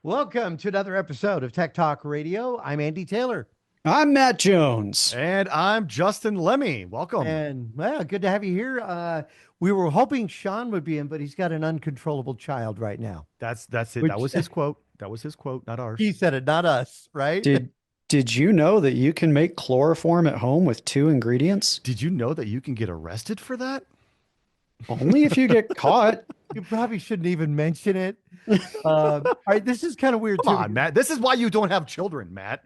Welcome to another episode of Tech Talk Radio. I'm Andy Taylor. I'm Matt Jones. And I'm Justin Lemme. Welcome. And well, good to have you here. We were hoping Sean would be in, but he's got an uncontrollable child right now. That's it. Which- That was his quote. That was his quote, not ours. He said it, not us, right? Did you know that you can make chloroform at home with 2 ingredients? Did you know that you can get arrested for that? Only if you get caught. You probably shouldn't even mention it. All right, this is kind of weird Come too. on, Matt. This is why you don't have children, Matt.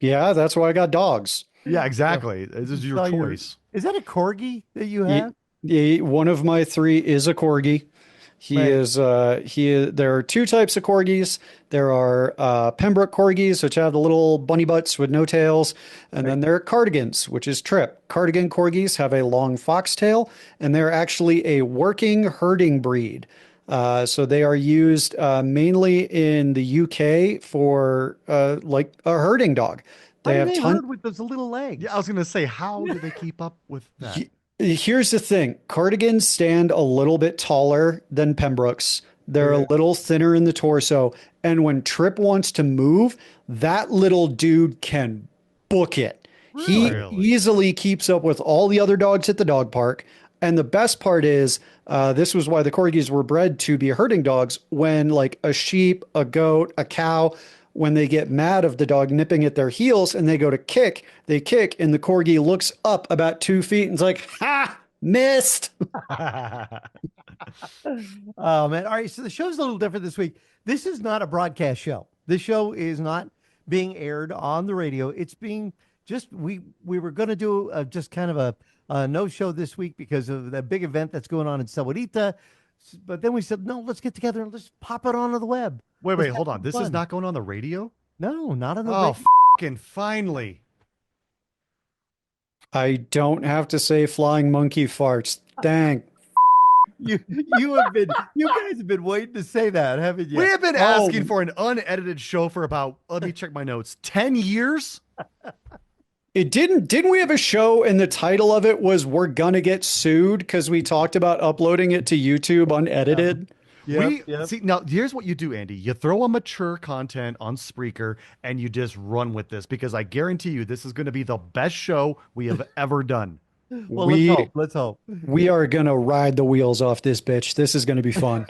Yeah, that's why I got dogs. Yeah, exactly. This is your Saw your- choice. Is that a corgi that you have? One of my 3 is a corgi. There are 2 types of corgis. There are Pembroke corgis, which have the little bunny butts with no tails, and then there are cardigans, which is trip. Cardigan corgis have a long foxtail, and they're actually a working herding breed. So they are used mainly in the UK for like a herding dog. How They do have they ton- herd with those little legs? Yeah, I was going to say, how do they keep up with that? Here's the thing. Cardigans stand a little bit taller than Pembrokes. They're a little thinner in the torso. And when Trip wants to move, that little dude can book it. He Really? easily keeps up with all the other dogs at the dog park. And the best part is, this was why the corgis were bred to be herding dogs. When like a sheep, a goat, a cow, when they get mad of the dog nipping at their heels and they go to kick, they kick, and the corgi looks up about 2 feet and is like, ha, missed. Oh man. All right. So the show's a little different this week. This is not a broadcast show. This show is not being aired on the radio. It's being just, we were going to do just kind of a no show this week because of the big event that's going on in Sahuarita. But then we said, no, let's get together and let's pop it onto the web. Wait, hold on. This is fun. not going on the radio? No, not on the Oh, radio. fucking finally. I don't have to say flying monkey farts. Thank. You guys have been waiting to say that, haven't you? We have been asking for an unedited show for about, let me check my notes, 10 years? Didn't we have a show and the title of it was "We're Gonna Get Sued" because we talked about uploading it to YouTube unedited? See, now here's what you do, Andy. You throw a mature content on Spreaker and you just run with this because I guarantee you this is going to be the best show we have ever done. Well, we let's hope. we are gonna ride the wheels off this bitch. This is gonna be fun.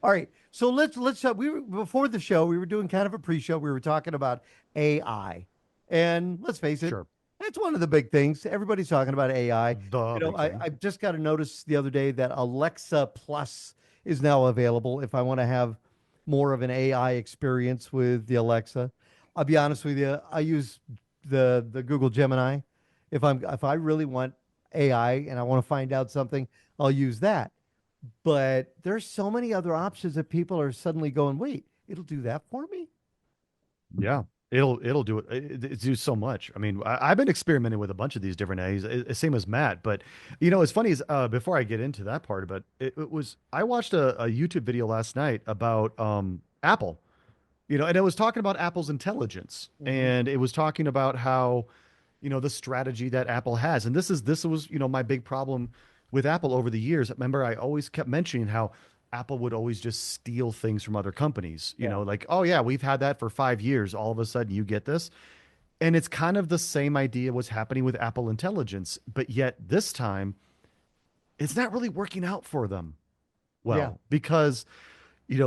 All right. So let's before the show, we were doing kind of a pre-show. We were talking about AI. And let's face it, Sure. it's one of the big things. Everybody's talking about AI. The big thing. I just got a notice the other day that Alexa Plus is now available if I want to have more of an AI experience with the Alexa. I'll be honest with you, I use the Google Gemini. If I really want AI and I want to find out something, I'll use that. But there's so many other options that people are suddenly going, wait, it'll do that for me? Yeah. It'll do it. It do so much. I mean, I've been experimenting with a bunch of these different A's, same as Matt. But it's funny is before I get into that part, but it was I watched a YouTube video last night about Apple, and it was talking about Apple's intelligence, and it was talking about how the strategy that Apple has, and this was my big problem with Apple over the years. Remember, I always kept mentioning how Apple would always just steal things from other companies, like, oh yeah, we've had that for 5 years. All of a sudden you get this. And it's kind of the same idea was happening with Apple Intelligence, but yet this time it's not really working out for them. Well, because,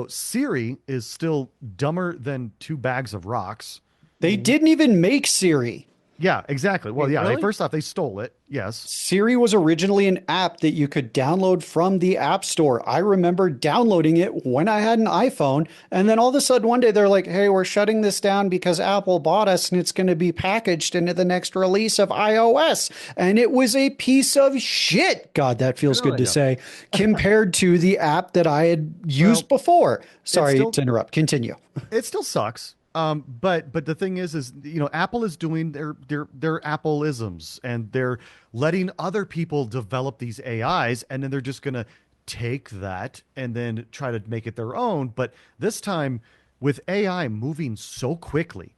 Siri is still dumber than 2 bags of rocks. They didn't even make Siri. Yeah, exactly. Well, Wait, yeah, really? first off, they stole it. Yes. Siri was originally an app that you could download from the App Store. I remember downloading it when I had an iPhone. And then all of a sudden one day they're like, hey, we're shutting this down because Apple bought us and it's going to be packaged into the next release of iOS. And it was a piece of shit. God, that feels good to say, compared to the app that I had used before. Sorry to interrupt. Continue. It still sucks. But the thing is Apple is doing their Apple-isms and they're letting other people develop these AIs, and then they're just gonna take that and then try to make it their own. But this time, with AI moving so quickly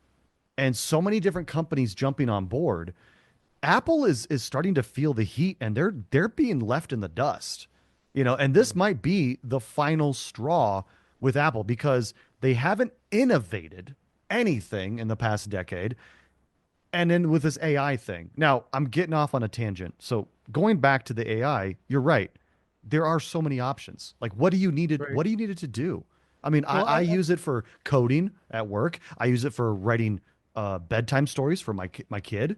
and so many different companies jumping on board, Apple is starting to feel the heat, and they're being left in the dust. And this might be the final straw with Apple because they haven't innovated anything in the past decade. And then with this AI thing. Now, I'm getting off on a tangent. So going back to the AI, you're right. There are so many options. Like Right. what do you need it to do? I mean, Well, I use it for coding at work. I use it for writing bedtime stories for my kid.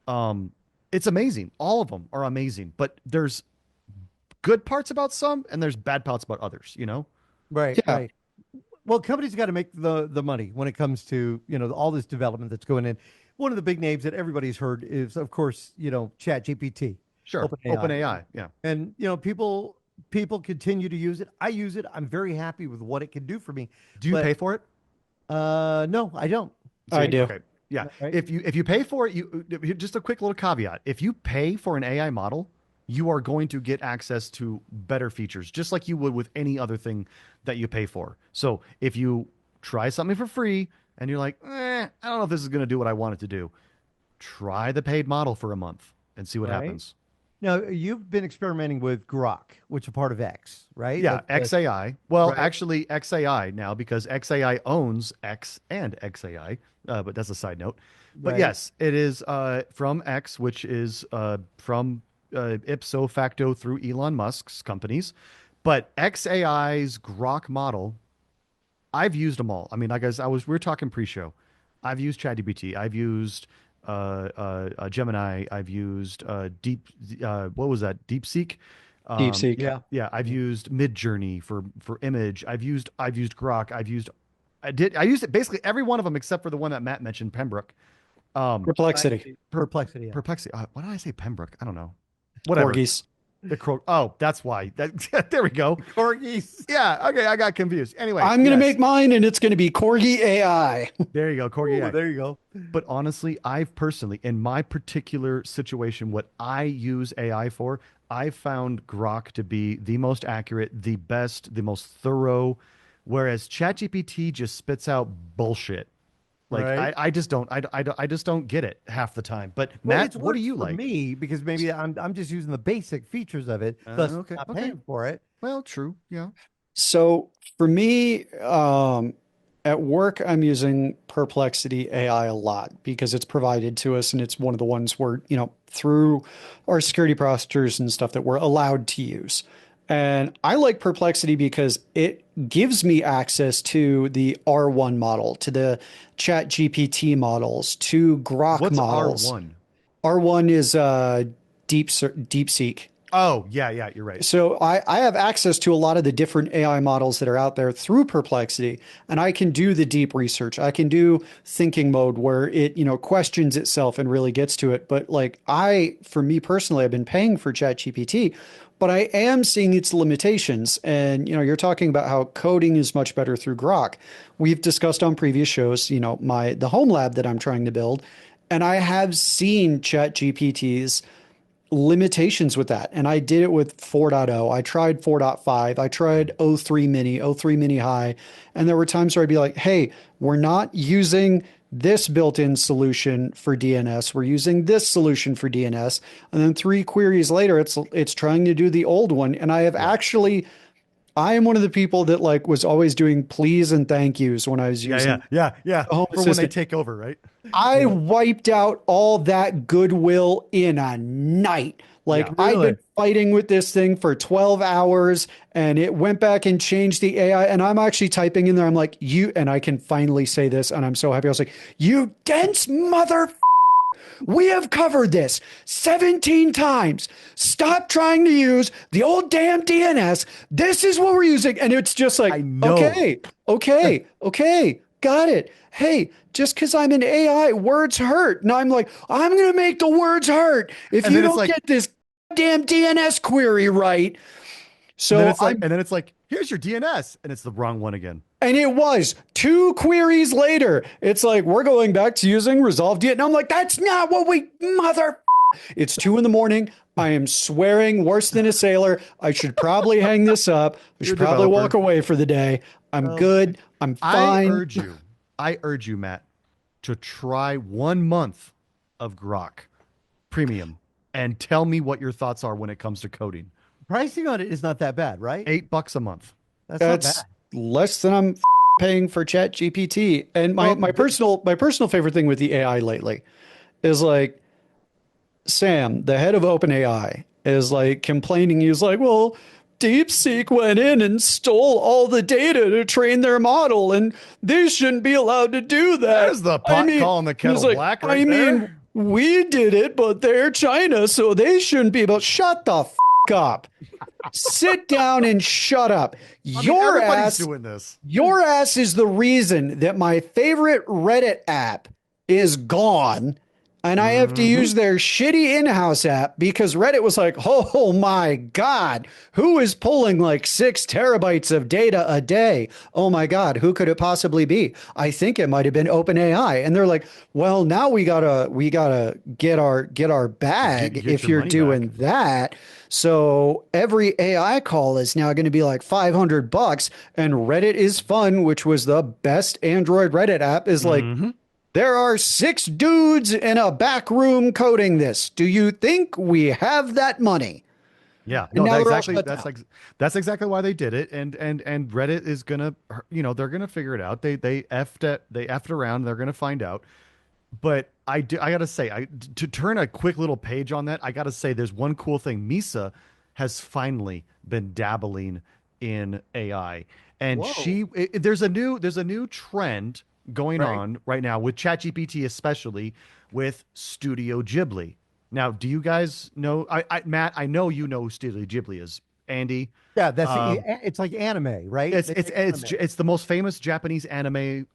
Um, it's amazing. All of them are amazing, but there's good parts about some and there's bad parts about others, you know? right, Yeah. right. Well, companies got to make the money when it comes to all this development that's going in. One of the big names that everybody's heard is, of course, ChatGPT, Sure. OpenAI, OpenAI. Yeah. and people continue to use it. I use it. I'm very happy with what it can do for me. Do you But pay for it? no, I don't. I See? do. Okay. Yeah. Right? If you pay for it, just a quick little caveat. If you pay for an AI model, you are going to get access to better features, just like you would with any other thing that you pay for. So if you try something for free and you're like, I don't know if this is going to do what I want it to do, try the paid model for a month and see what Right. happens. Now you've been experimenting with Grok, which is a part of X, right? Yeah, XAI. Well, Right. actually, XAI now because XAI owns X and XAI, but that's a side note. But Right. yes, it is from X, which is from ipso facto through Elon Musk's companies. But XAI's Grok model, I've used them all. I mean, like we were talking pre-show. I've used ChatGPT. I've used Gemini. I've used what was that? DeepSeek. DeepSeek. Yeah. Yeah, I've used Midjourney for image. I've used Grok. I used it basically every one of them except for the one that Matt mentioned, Pembroke. Um, Perplexity. Perplexity. Yeah. Perplexity. Why did I say Pembroke? I don't know. Whatever. Corgis. Oh, that's why. There we go. Corgis. Yeah. Okay, I got confused. Anyway, I'm going to yes, make mine and it's going to be Corgi AI. there you go, Corgi. Ooh, AI. there you go. But honestly, I've personally, in my particular situation, what I use AI for, I found Grok to be the most accurate, the best, the most thorough, whereas ChatGPT just spits out bullshit. Like Right. I just don't I just don't get it half the time. But Well, Matt, it's what do worked you for like? me because maybe I'm just using the basic features of it, thus Okay, not okay. paying for it. Well, true. Yeah. So for me, at work, I'm using Perplexity AI a lot because it's provided to us and it's one of the ones we're, through our security procedures and stuff that we're allowed to use. And I like Perplexity because it gives me access to the R1 model, to the Chat GPT models, to Grok What's models. R1? R1 is DeepSeek. Oh, yeah, yeah, you're right. So I have access to a lot of the different AI models that are out there through Perplexity, and I can do the deep research. I can do thinking mode where it, questions itself and really gets to it. But for me personally, I've been paying for ChatGPT, but I am seeing its limitations. And, you're talking about how coding is much better through Grok. We've discussed on previous shows, the home lab that I'm trying to build, and I have seen ChatGPT's limitations with that. And I did it with 4.0. I tried 4.5. I tried O3 mini, O3 mini high. And there were times where I'd be like, hey, we're not using this built-in solution for DNS. We're using this solution for DNS. And then 3 queries later, it's trying to do the old one. And Yeah. I am one of the people that was always doing please and thank yous when I was Yeah, yeah, using yeah, yeah. the Home For when they Assistant. take over, right? I Yeah. wiped out all that goodwill in a night. Yeah. I'd Really? been fighting with this thing for 12 hours and it went back and changed the AI. And I'm actually typing in there. I'm like, and I can finally say this. And I'm so happy. I was like, you dense mother. We have covered this 17 times. Stop trying to use the old damn DNS. This is what we're using. And it's just like, I know. okay, got it. Hey, just because I'm an AI, words hurt. And I'm like, I'm going to make the words hurt if And you then it's don't like- get this damn DNS query right. So And then it's like, here's your DNS, and it's the wrong one again. and it was 2 queries later. It's like, we're going back to using Resolve DNS. And I'm like, that's not what It's 2 a.m. I am swearing worse than a sailor. I should probably hang this up. I You're should a probably walk developer. away for the day. I'm Oh, good. I'm fine. I urge you, Matt, to try 1 month of Grok Premium and tell me what your thoughts are when it comes to coding. Pricing on it is not that bad, right? $8 a month. That's not That's bad. less than I'm paying for ChatGPT. And Well, my personal favorite thing with the AI lately is like Sam, the head of OpenAI, is like complaining. He's like, well, DeepSeek went in and stole all the data to train their model, and they shouldn't be allowed to do that. There's the I pot mean, calling the he's kettle like, black I right mean, there. we did it, but they're China, so they shouldn't be able. Shut the up. Sit down and shut up. I mean, Your everybody's ass doing this. your ass is the reason that my favorite Reddit app is gone. And I have to Hmm. use their shitty in house app because Reddit was like, oh my God, who is pulling like 6 terabytes of data a day? Oh my God, who could it possibly be? I think it might have been OpenAI. And they're like, well, now we gotta get our bag Get if your you're money back. doing that. So every AI call is now going to be like $500, and Reddit is Fun, which was the best Android Reddit app, is like, Hmm. there are 6 dudes in a back room coding this. Do you think we have that money? Yeah, And no, now that they're all exactly. shut down. That's exactly why they did it. And Reddit is gonna, they're gonna figure it out. They effed around. They're gonna find out. But I gotta say, to turn a quick little page on that, I gotta say, there's one cool thing. Misa has finally been dabbling in AI, and whoa, there's a new trend going right? on right now with ChatGPT, especially with Studio Ghibli. Now, do you guys know? Matt, I know you know who Studio Ghibli is. Andy, Yeah, um, it's like anime, right? it's They it's make it's anime. it's the most famous Japanese anime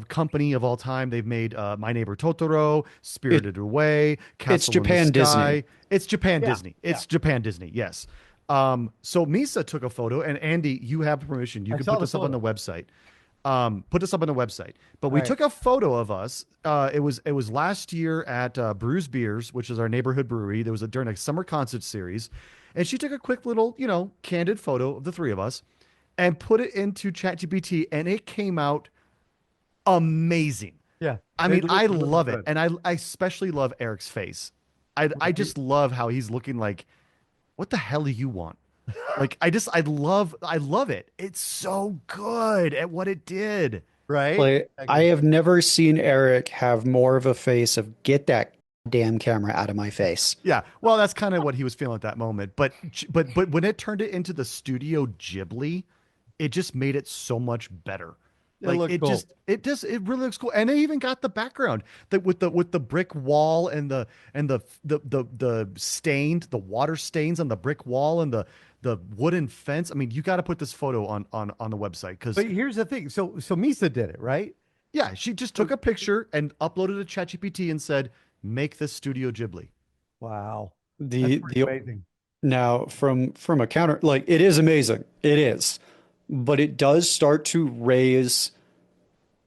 company of all time. They've made My Neighbor Totoro, It, Spirited Away, it's Castle in the Japan Disney. Sky. It's Japan Yeah, Disney. yeah. It's Japan Disney. Yes. So Misa took a photo, and Andy, you have permission. You I can saw put the this up on photo. the website. Put this up on the website. But All we right. took a photo of us. It was last year at Brews Beers, which is our neighborhood brewery. There was during a summer concert series, and she took a quick little, candid photo of the three of us, and put it into ChatGPT, and it came out amazing. Yeah, I it mean, I looks really love it, good. and I especially love Eric's face. I Right? just love how he's looking like, what the hell do you want? Like, I love it. It's so good at what it did. Right? Like, I Exactly. have never seen Eric have more of a face of get that damn camera out of my face. Yeah, well, that's kind of what he was feeling at that moment. But when it turned it into the Studio Ghibli, it just made it so much better. It Like looked cool. it really looks cool, and they even got the background that with the brick wall and the stained the water stains on the brick wall and the wooden fence. I mean, you got to put this photo on the website because But here's the thing. So Misa did it, right? yeah, she just So took a picture and uploaded it to ChatGPT and said, "Make this Studio Ghibli." wow, that's The pretty the amazing. Now from a counter, like, it is amazing. It is. But it does start to raise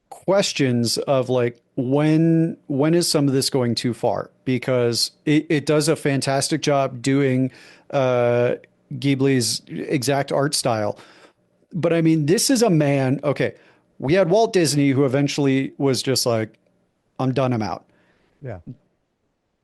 questions of like, when is some of this going too far? Because it does a fantastic job doing uh Ghibli's exact art style. But I mean, this is a man, okay. We had Walt Disney, who eventually was just like, I'm done, I'm out. Yeah.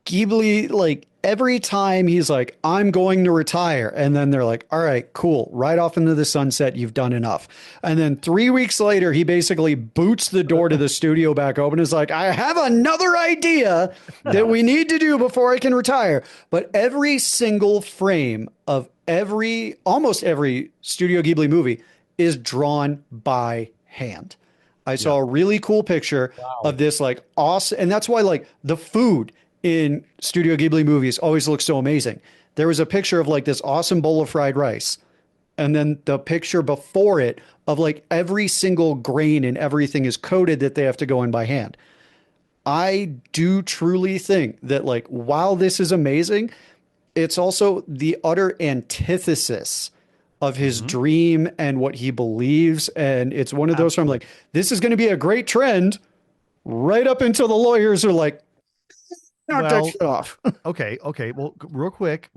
Ghibli, like, every time he's like, I'm going to retire. And then they're like, all right, cool. Right off into the sunset. You've done enough. And then 3 weeks later, he basically boots the door to the studio back open. Is like, I have another idea that Yeah. we need to do before I can retire. But every single frame of almost every Studio Ghibli movie is drawn by hand. I Yeah. saw a really cool picture of Wow. this like awesome, and that's why like the food in Studio Ghibli movies always looks so amazing. There was a picture of like this awesome bowl of fried rice, and then the picture before it of like every single grain and everything is coded that they have to go in by hand. I do truly think that like while this is amazing, it's also the utter antithesis of his Hmm. dream and what he believes. And it's one of those where I'm Absolutely. like, this is going to be a great trend right up until the lawyers are like, knock that Well, shit off. okay, okay. Well, real quick.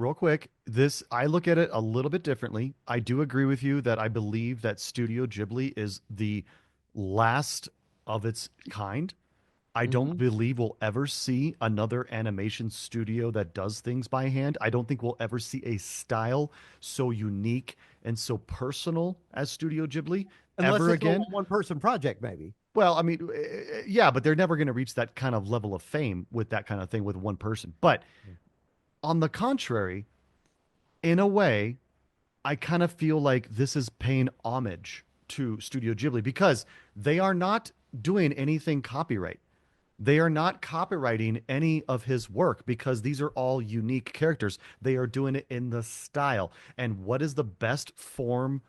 This I look at it a little bit differently. I do agree with you that I believe that Studio Ghibli is the last of its kind. I don't Hmm. believe we'll ever see another animation studio that does things by hand. I don't think we'll ever see a style so unique and so personal as Studio Ghibli. Unless ever it's a again. one-person project, maybe. Well, I mean, yeah, but they're never going to reach that kind of level of fame with that kind of thing with one person. But on the contrary, in a way, I kind of feel like this is paying homage to Studio Ghibli because they are not doing anything copyright. They are not copywriting any of his work because these are all unique characters. They are doing it in the style. And what is the best form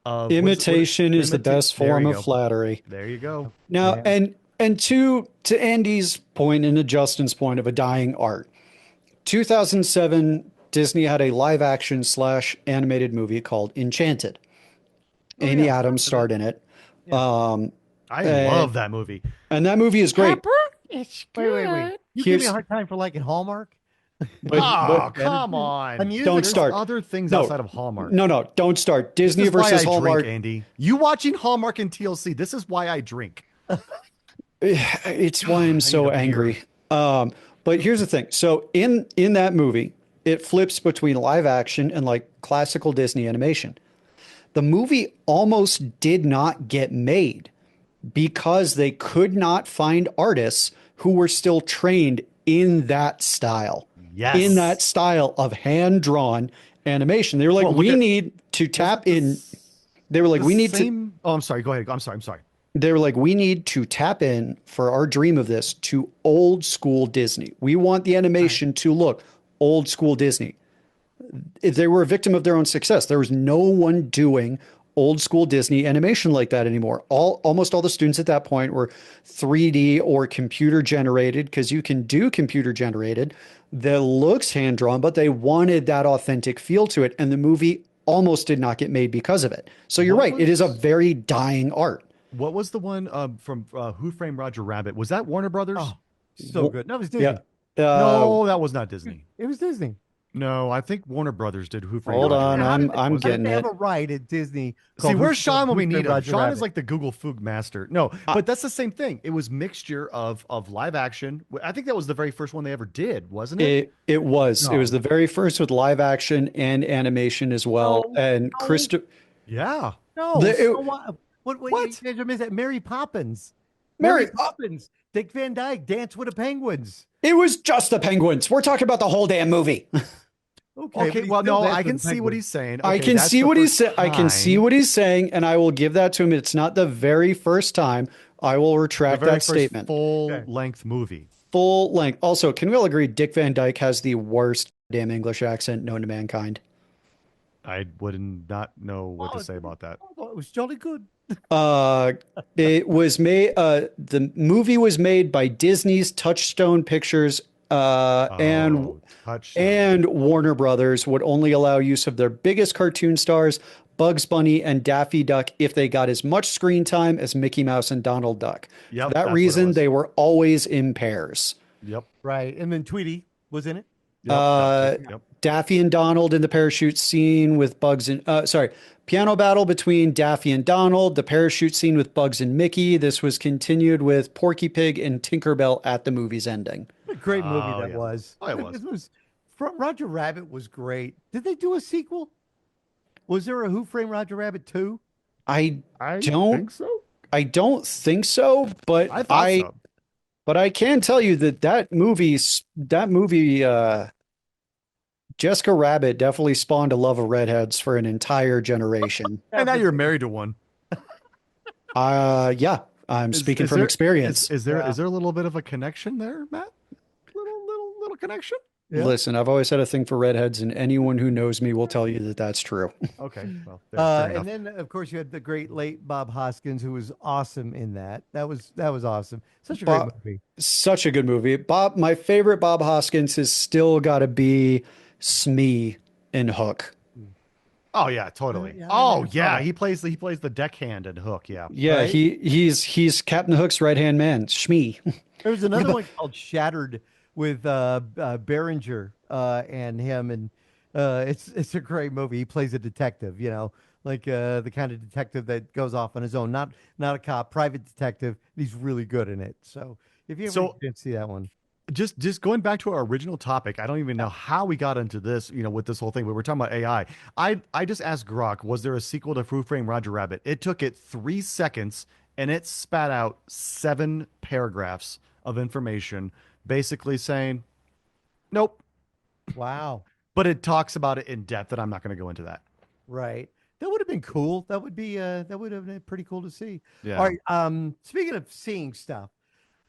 of Imitation is the best There form you of go. flattery. There you go. Now, Yeah. and to Andy's point and to Justin's point of a dying art, 2007, Disney had a live action / animated movie called Enchanted. Oh, Amy yeah. Adams starred in it. Yeah. I And, love that movie. and that movie is great. It's Wait. You give me a hard time for liking Hallmark? Oh, But come The on. music. don't There's start. other things No, outside of Hallmark. no, don't start. This Disney is why versus I Hallmark. drink, Andy. You watching Hallmark and TLC. This is why I drink. It's why I'm I so need a beer. angry. But here's the thing. So in that movie, it flips between live action and like classical Disney animation. The movie almost did not get made because they could not find artists who were still trained in that style. Yes. In that style of hand-drawn animation. They were like, Well, look we at- need to tap in. They were like, The we need to. same. Oh, I'm sorry. Go ahead. I'm sorry. They were like, we need to tap in for our dream of this to old school Disney. We want the animation to look old school Disney. They were a victim of their own success. There was no one doing old school Disney animation like that anymore. Almost all the students at that point were 3D or computer generated because you can do computer generated that looks hand drawn, but they wanted that authentic feel to it. And the movie almost did not get made because of it. So you're right. It is a very dying art. What was the one from Who Framed Roger Rabbit? Was that Warner Brothers? Oh, so good. No, it was Disney. Yeah. No, that was not Disney. It was Disney. No, I think Warner Brothers did Who Framed Hold Roger on, Rabbit. I'm Was it? getting They it. have a ride at Disney. See, called where's Who- Sean when Who we need Framed him? Roger Sean Rabbit. is like the Google Foog master. No, but that's the same thing. It was mixture of live action. I think that was the very first one they ever did, wasn't it? It was. No. It was the very first with live action and animation as well. No, And no. Christo Yeah. No. The- so what? What? What? You guys are missing Mary Poppins. Mary- Poppins. Dick Van Dyke. Dance with the Penguins. It was just the penguins. We're talking about the whole damn movie. Okay. but he Well, still no, danced I with can the see what Penguins. he's saying. I Okay, can that's see the what he's first saying. I can see time. what he's saying, and I will give that to him. It's not the very first time. I will The retract very that first statement. full-length movie. Full length. Also, can we all agree Dick Van Dyke has the worst damn English accent known to mankind? I would not know what to say about that. I thought it was jolly good. It was made. The movie was made by Disney's Touchstone Pictures, and Touchstone. and Warner Brothers would only allow use of their biggest cartoon stars, Bugs Bunny and Daffy Duck, if they got as much screen time as Mickey Mouse and Donald Duck. Yep, For that's that what it reason, was. they were always in pairs. Yep. Right. And then Tweety was in it. Yep. Daffy and Donald in the parachute scene with Bugs and piano battle between Daffy and Donald, the parachute scene with Bugs and Mickey. This was continued with Porky Pig and Tinkerbell at the movie's ending. What a great movie Oh, that yeah. was. Oh, it was. Roger Rabbit was great. Did they do a sequel? Was there a Who Framed Roger Rabbit 2? I I don't think so. I don't think so, but I thought so. but I can tell you that movie Jessica Rabbit definitely spawned a love of redheads for an entire generation. And now you're married to one. Yeah, I'm speaking from experience. Is there a little bit of a connection there, Matt? Little connection? Yeah. Listen, I've always had a thing for redheads, and anyone who knows me will tell you that that's true. Okay. Well, fair enough. And then, of course, you had the great late Bob Hoskins, who was awesome in that. That was awesome. Such a great movie. Such a good movie. My favorite Bob Hoskins has still got to be Smee in Hook. Oh yeah, totally. Yeah, I Oh never saw yeah, that. he plays the deckhand in Hook. Yeah. Yeah, Right? he's Captain Hook's right hand man, Smee. There was another one called Shattered with Berenger and him, and it's a great movie. He plays a detective, like the kind of detective that goes off on his own, not a cop, private detective. He's really good in it. So if you ever So- didn't see that one, just going back to our original topic, I don't even know how we got into this, with this whole thing, but we're talking about AI. I just asked Grok, was there a sequel to Who Framed Roger Rabbit? It took it 3 seconds and it spat out 7 paragraphs of information, basically saying, nope. Wow. But it talks about it in depth, and I'm not going to go into that. Right. That would have been cool. That would have been pretty cool to see. All Yeah. right. Speaking of seeing stuff,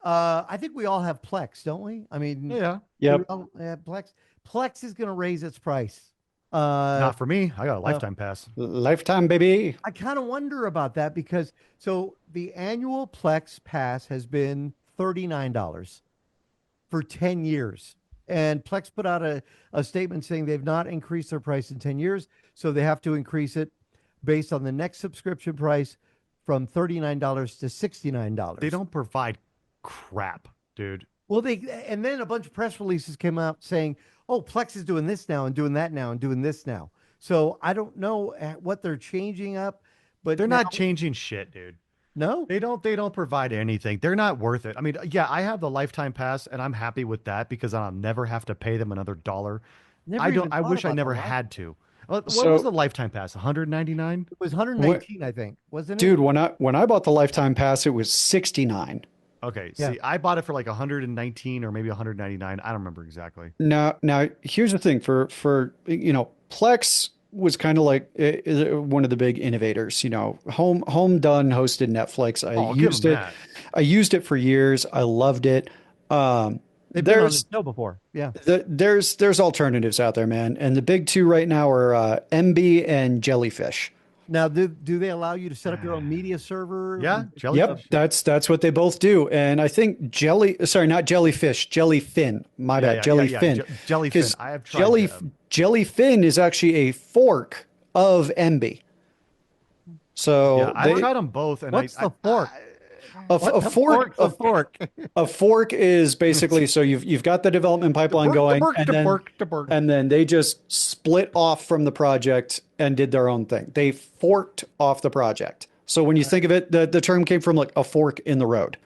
I think we all have Plex, don't we? I mean, Yeah. do we Yep. all have Plex? Plex is going to raise its price. Not for me. I got a Uh, lifetime pass. Lifetime, baby. I kind of wonder about that because so the annual Plex pass has been $39 for 10 years. And Plex put out a statement saying they've not increased their price in 10 years. So they have to increase it based on the next subscription price from $39 to They $69. don't provide crap, dude. Well, and then a bunch of press releases came out saying, "Oh, Plex is doing this now and doing that now and doing this now." So I don't know what they're changing up, but They're now not changing shit, dude. no, They don't provide anything. They're not worth it. I mean, yeah, I have the lifetime pass and I'm happy with that because I'll never have to pay them another dollar. never even I thought wish I about the never life. had to. What was the So, lifetime pass? 199? It was what, 119, I think, wasn't it? dude, when I bought the lifetime pass, it was 69. Okay, Yeah. see, I bought it for like 119 or maybe 199. I don't remember exactly. Now, here's the thing for Plex was kind of like one of the big innovators. Home done hosted Netflix. Oh, I'll give them that. I used it for years. I loved it. Um, They've been on the there's show before. Yeah. there's alternatives out there, man. And the big two right now are MB and Jellyfish. Now, do they allow you to set up your own media server? Yeah, Yep, jellyfish. that's what they both do. And I think not Jellyfish, Jellyfin. My Yeah, bad, yeah, yeah, yeah. Jellyfin. Jellyfin. I have tried Jelly them. Jellyfin is actually a fork of MB. Yeah, So I've tried them both, and What's the fork? a What the fork fork's a fork? a fork is basically so you've got the development pipeline going, and then they just split off from the project and did their own thing. They forked off the project. So when you think of it, the term came from like a fork in the road.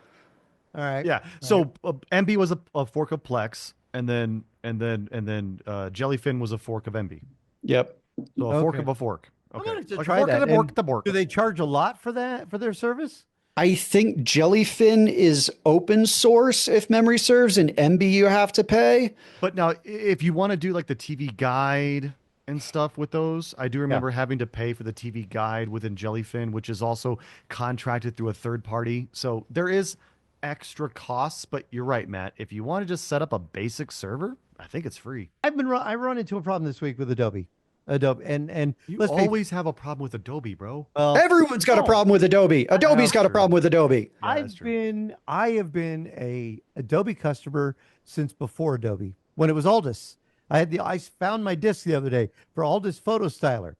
All right. Yeah. So MB was a fork of Plex, and then Jellyfin was a fork of MB. Yep. So a fork Okay. of a fork. I'm Okay. gonna have to Like a try fork that. of the bork, And the bork. do they charge a lot for that for their service? I think Jellyfin is open source if memory serves, and MB you have to pay. But now, if you want to do like the TV guide and stuff with those, I do remember having to pay for the TV guide within Jellyfin, which is also contracted through a third party. So there is extra costs, but you're right, Matt. If you want to just set up a basic server, I think it's free. I run into a problem this week with Adobe, and You let's face always have a problem with Adobe, bro. well, Everyone's got a problem with Adobe. Adobe's got a true. problem with Adobe. Yeah, that's true. I have been a Adobe customer since before Adobe when it was Aldus. I found my disc the other day for Aldus Photo Styler,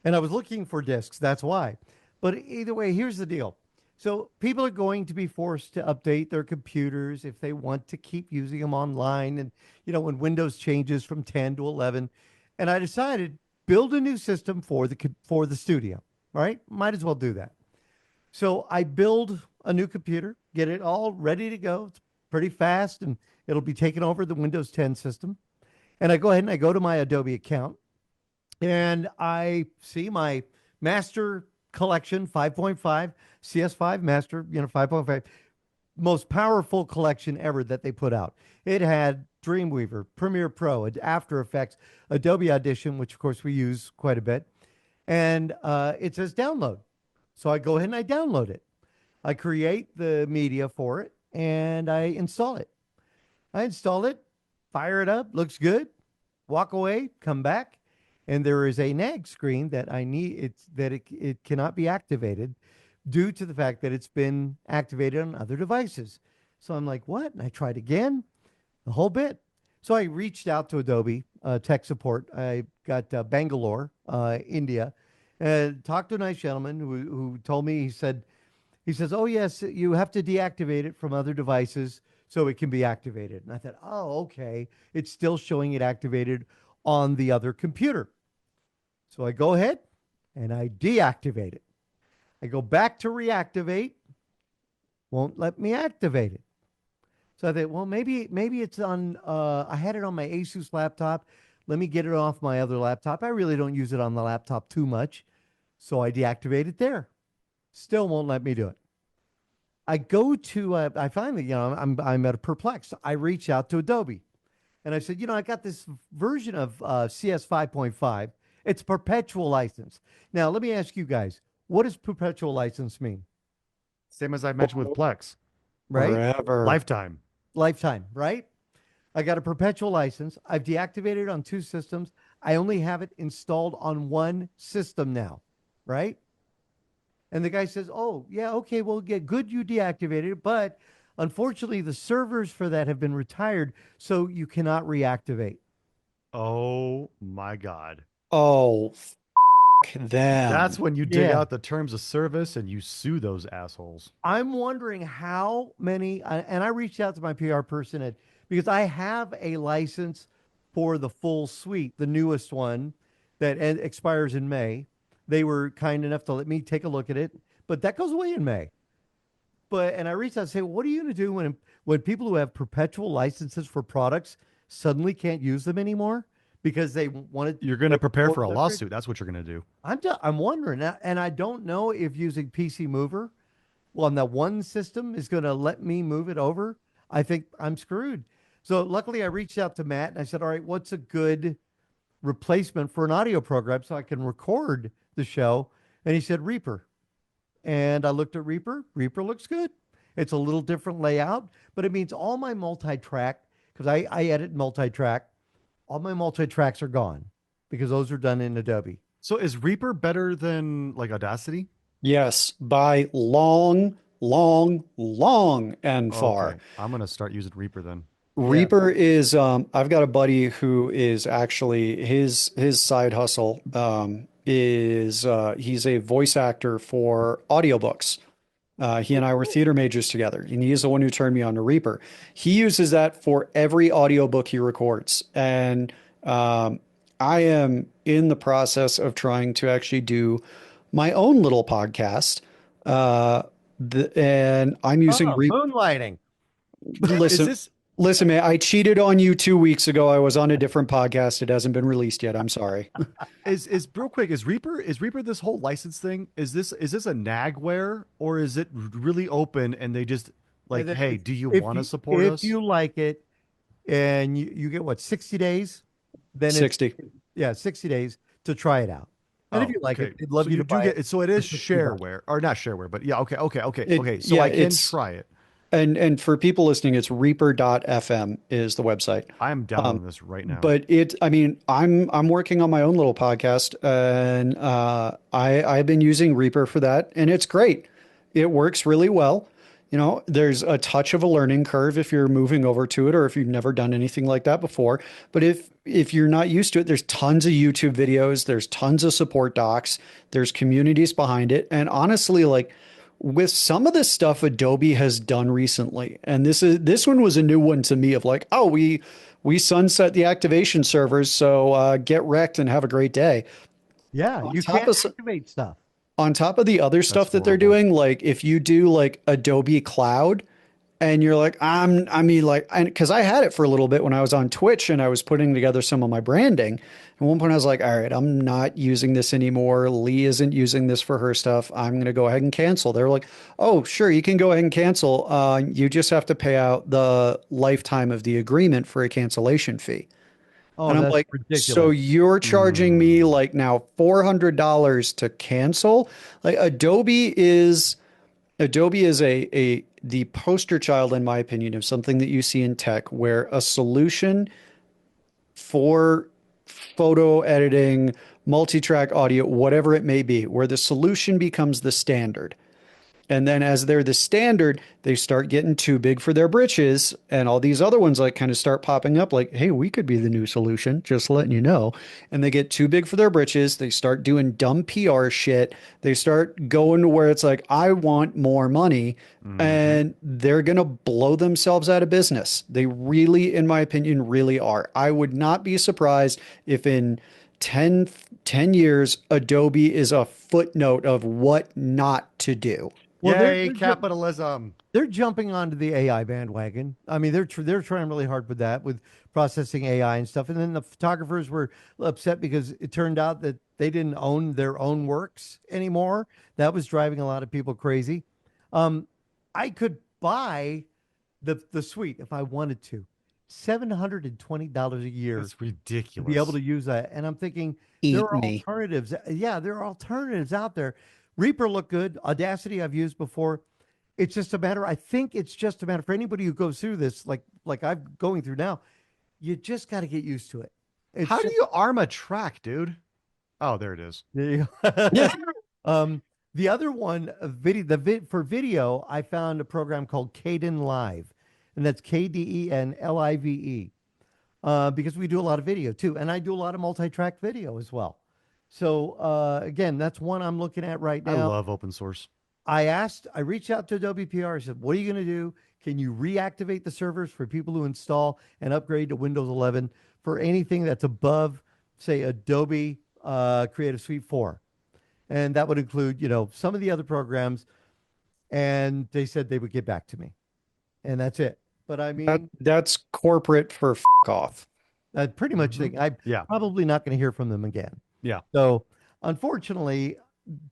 and I was looking for discs. That's why. But either way, here's the deal. So people are going to be forced to update their computers if they want to keep using them online, and when Windows changes from 10 to 11, and I decided build a new system for the studio. Right? Might as well do that. So I build a new computer, get it all ready to go. It's pretty fast, and it'll be taking over the Windows 10 system. And I go ahead and I go to my Adobe account, and I see my master collection 5.5 CS5 master, 5.5, most powerful collection ever that they put out. It had Dreamweaver, Premiere Pro, After Effects, Adobe Audition, which of course we use quite a bit, and it says download. So I go ahead and I download it. I create the media for it and I install it. I install it, fire it up, looks good, walk away, come back, and there is a nag screen that I need. It cannot be activated due to the fact that it's been activated on other devices. So I'm like, what? And I tried again, the whole bit. So I reached out to Adobe tech support. I got Bangalore, India, and talked to a nice gentleman who told me, he says, oh, yes, you have to deactivate it from other devices so it can be activated. And I thought, oh, okay. It's still showing it activated on the other computer. So I go ahead and I deactivate it. I go back to reactivate, won't let me activate it. So I thought, well, maybe it's on. I had it on my Asus laptop. Let me get it off my other laptop. I really don't use it on the laptop too much, so I deactivate it there. Still won't let me do it. I go to. I finally, I'm at a perplexed. I reach out to Adobe, and I said, I got this version of CS 5.5. It's perpetual license. Now, let me ask you guys, what does perpetual license mean? Same as I mentioned with Plex. Right? Forever. Lifetime. Lifetime, right? I got a perpetual license. I've deactivated it on 2 systems. I only have it installed on 1 system now, right? And the guy says, "Oh, yeah, okay, well, yeah, good you deactivated it, but unfortunately the servers for that have been retired, so you cannot reactivate." Oh my God. Oh, them. That's when you dig Yeah. out the terms of service and you sue those assholes. I'm wondering how many, and I reached out to my PR person because I have a license for the full suite, the newest one that expires in May. They were kind enough to let me take a look at it, but that goes away in May. And I reached out and say, what are you going to do when people who have perpetual licenses for products suddenly can't use them anymore because they wanted? You're going to prepare for a lawsuit. That's what you're going to do. I'm wondering, and I don't know if using PC Mover on that one system is going to let me move it over. I think I'm screwed. So luckily, I reached out to Matt and I said, "All right, what's a good replacement for an audio program so I can record the show?" And he said, "Reaper." And I looked at Reaper. Reaper looks good. It's a little different layout, but it means all my multi-track, because I edit multi-track, all my multi-tracks are gone because those are done in Adobe. So is Reaper better than like Audacity? Yes, by long, long, long and far. Okay. I'm going to start using Reaper then. Reaper is I've got a buddy who is actually his side hustle is he's a voice actor for audiobooks. He and I were theater majors together, and he's the one who turned me on to Reaper. He uses that for every audiobook he records. And I am in the process of trying to actually do my own little podcast. And I'm using Reaper. Moonlighting. Listen, Is this listen, man, I cheated on you 2 weeks ago. I was on a different podcast. It hasn't been released yet. I'm sorry. is real quick, is Reaper this whole license thing? Is this a nagware or is it really open and they just like, And then hey, do you if want to support us? If you like it, and you get what, 60 days? Then 60. 60 days to try it out. And if you like it, they'd love so you to do buy get it. so it is for $50. shareware or not shareware, but yeah, okay. It- So yeah, I can it's- try it. And for people listening, it's reaper.fm is the website. I am downloading this right now. But I mean, I'm working on my own little podcast, and I've been using Reaper for that, and it's great. It works really well. You know, there's a touch of a learning curve if you're moving over to it or if you've never done anything like that before. But if you're not used to it, there's tons of YouTube videos, there's tons of support docs, there's communities behind it. And honestly, like with some of the stuff Adobe has done recently, and this one was a new one to me of like, oh, we sunset the activation servers, so get wrecked and have a great day. Yeah, On you top can't of activate stuff. On top of the other stuff that they're horrible. doing, like if you do like Adobe Cloud and you're like, because I had it for a little bit when I was on Twitch and I was putting together some of my branding. At one point I was like, all right, I'm not using this anymore. Lee isn't using this for her stuff. I'm going to go ahead and cancel. They were like, oh, sure, you can go ahead and cancel. You just have to pay out the lifetime of the agreement for a cancellation fee. Oh, And I'm that's like, ridiculous. so you're charging me like now $400 to cancel? Like Adobe is the poster child, in my opinion, of something that you see in tech where a solution for photo editing, multi-track audio, whatever it may be, where the solution becomes the standard. And then as they're the standard, they start getting too big for their britches. And all these other ones like kind of start popping up like, hey, we could be the new solution, just letting you know. And they get too big for their britches. They start doing dumb PR shit. They start going to where it's like, I want more money. And they're going to blow themselves out of business. They really, in my opinion, really are. I would not be surprised if in 10 years, Adobe is a footnote of what not to do. Well, Yay, capitalism. they're jumping onto the AI bandwagon. I mean, they're trying really hard with that, with processing AI and stuff. And then the photographers were upset because it turned out that they didn't own their own works anymore. That was driving a lot of people crazy. Um, I could buy the suite if I wanted to, $720 a year That's to be able ridiculous. to use that. And I'm thinking there Eat are me. alternatives. Yeah, there are alternatives out there. Reaper looked good. Audacity I've used before. It's just a matter. I think it's just a matter for anybody who goes through this, like I'm going through now. You just got to get used to it. It's How do just you arm a track, dude? Oh, there it is. there you go. Yeah. um, the other one, for video, I found a program called Caden Live, and that's KDENLIVE. Because we do a lot of video too, and I do a lot of multi-track video as well. So again, that's one I'm looking at right I now. love open source. I reached out to Adobe PR. I said, what are you going to do? Can you reactivate the servers for people who install and upgrade to Windows 11 for anything that's above, say, Adobe Creative Suite 4? And that would include, some of the other programs. And they said they would get back to me. And that's it. But I mean, That's corporate for off. I pretty much think I'm Yeah. probably not going to hear from them again. Yeah. So unfortunately,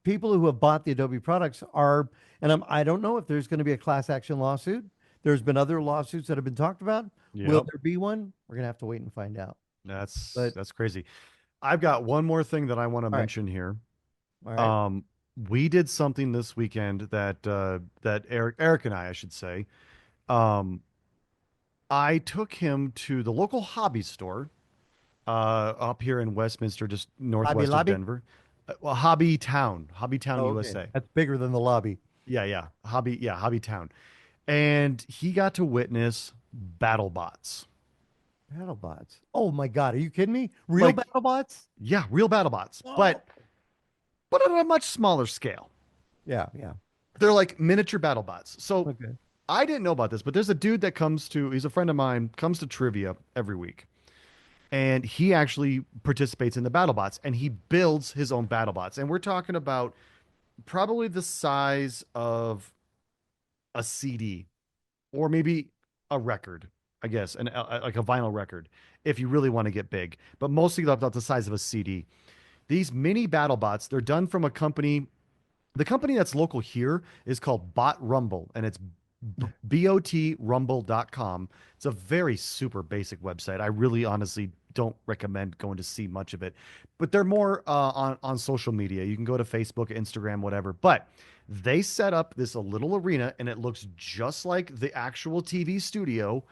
people who have bought the Adobe products are, and I don't know if there's going to be a class action lawsuit. There's been other lawsuits that have been talked about. Will Yep. there be one? We're going to have to wait and find out. But That's crazy. I've got one more thing that I want to right. mention here. all right, We did something this weekend that Eric and I should say. I took him to the local hobby store up here in Westminster, just northwest of Lobby? Denver. Well, Hobby Town, Oh, okay. USA. That's bigger than the lobby. Yeah, Hobby Town. And he got to witness BattleBots. BattleBots. Oh my God, are you kidding me? Real Like- BattleBots? Yeah, real BattleBots, but on a much smaller scale. Yeah. They're like miniature BattleBots. So Okay. I didn't know about this, but there's a dude that he's a friend of mine, comes to trivia every week. And he actually participates in the BattleBots and he builds his own BattleBots. And we're talking about probably the size of a CD or maybe a record, I guess, and like a vinyl record if you really want to get big, but mostly about the size of a CD. These mini BattleBots, they're done from a company. The company that's local here is called Bot Rumble, and it's botrumble.com. It's a very super basic website. I really honestly don't recommend going to see much of it, but they're more on social media. You can go to Facebook, Instagram, whatever. But they set up this a little arena, and it looks just like the actual TV studio,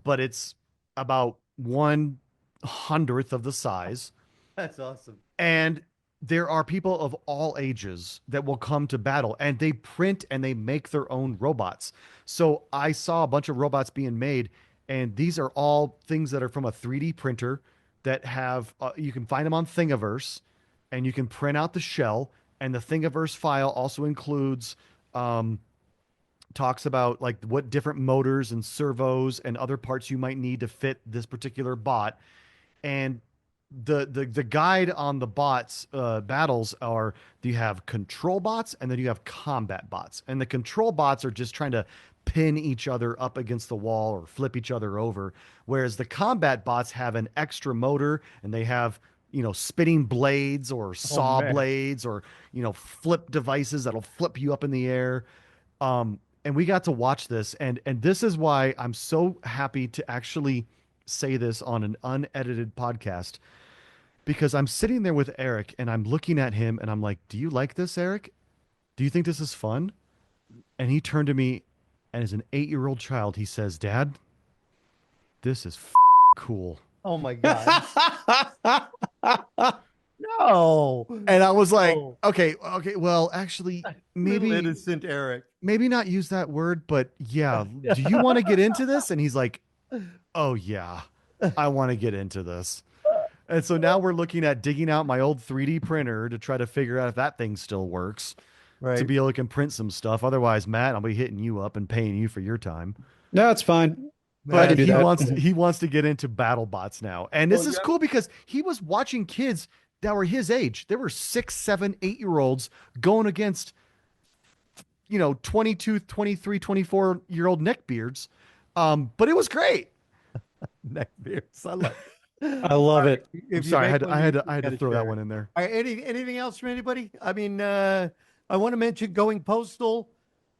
but it's about 1/100th of the size. That's awesome. And there are people of all ages that will come to battle, and they print and they make their own robots. So I saw a bunch of robots being made, and these are all things that are from a 3D printer that have, you can find them on Thingiverse, and you can print out the shell. And the Thingiverse file also includes, talks about like what different motors and servos and other parts you might need to fit this particular bot. And the guide on the bots battles are, you have control bots and then you have combat bots, and the control bots are just trying to pin each other up against the wall or flip each other over, whereas the combat bots have an extra motor and they have spinning blades or saw blades or flip devices that'll flip you up in the air. And we got to watch this, and this is why I'm so happy to actually say this on an unedited podcast, because I'm sitting there with Eric and I'm looking at him and I'm like, do you like this, Eric? Do you think this is fun? And he turned to me, and as an 8-year-old child, he says, Dad, this is cool. Oh my God. No. And I was like, Oh. okay, well, actually, maybe Little innocent Eric. maybe not use that word, but yeah, do you want to get into this? And he's like, oh yeah, I want to get into this. And so now we're looking at digging out my old 3D printer to try to figure out if that thing still works, Right. to be able to print some stuff. Otherwise, Matt, I'll be hitting you up and paying you for your time. No, it's fine. Glad to And do that. he wants to get into BattleBots now. And this is cool because he was watching kids that were his age. There were 6, 7, 8-year-olds going against 22, 23, 24-year-old neckbeards. But it was great. Neckbeards. I like it. I love it. I'm If you sorry, make one, you I had to gotta throw that share one it. in there. All right, anything else from anybody? I mean, I want to mention Going Postal,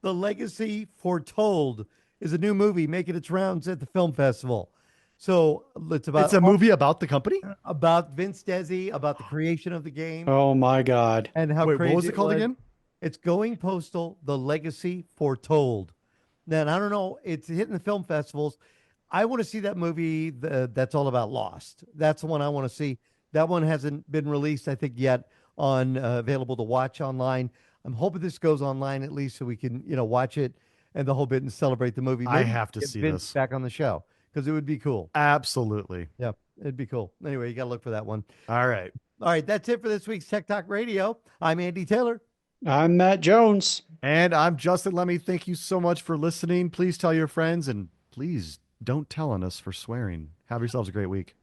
The Legacy Foretold is a new movie making its rounds at the film festival. So it's It's a movie about the company. about Vince Desi, about the creation of the game Oh my God. and how Wait, what was crazy it it called was. again? It's Going Postal, The Legacy Foretold. Now, I don't know, it's hitting the film festivals. I want to see that movie that's all about Lost. That's the one I want to see. That one hasn't been released, I think, yet on available to watch online. I'm hoping this goes online at least so we can, watch it and the whole bit and celebrate the movie. I Maybe have to get see Vince this. back on the show because it would be cool. Absolutely. Yeah, it'd be cool. Anyway, you got to look for that one. All right. All right, that's it for this week's Tech Talk Radio. I'm Andy Taylor. I'm Matt Jones. And I'm Justin Lemme. Thank you so much for listening. Please tell your friends and please don't tell on us for swearing. Have yourselves a great week.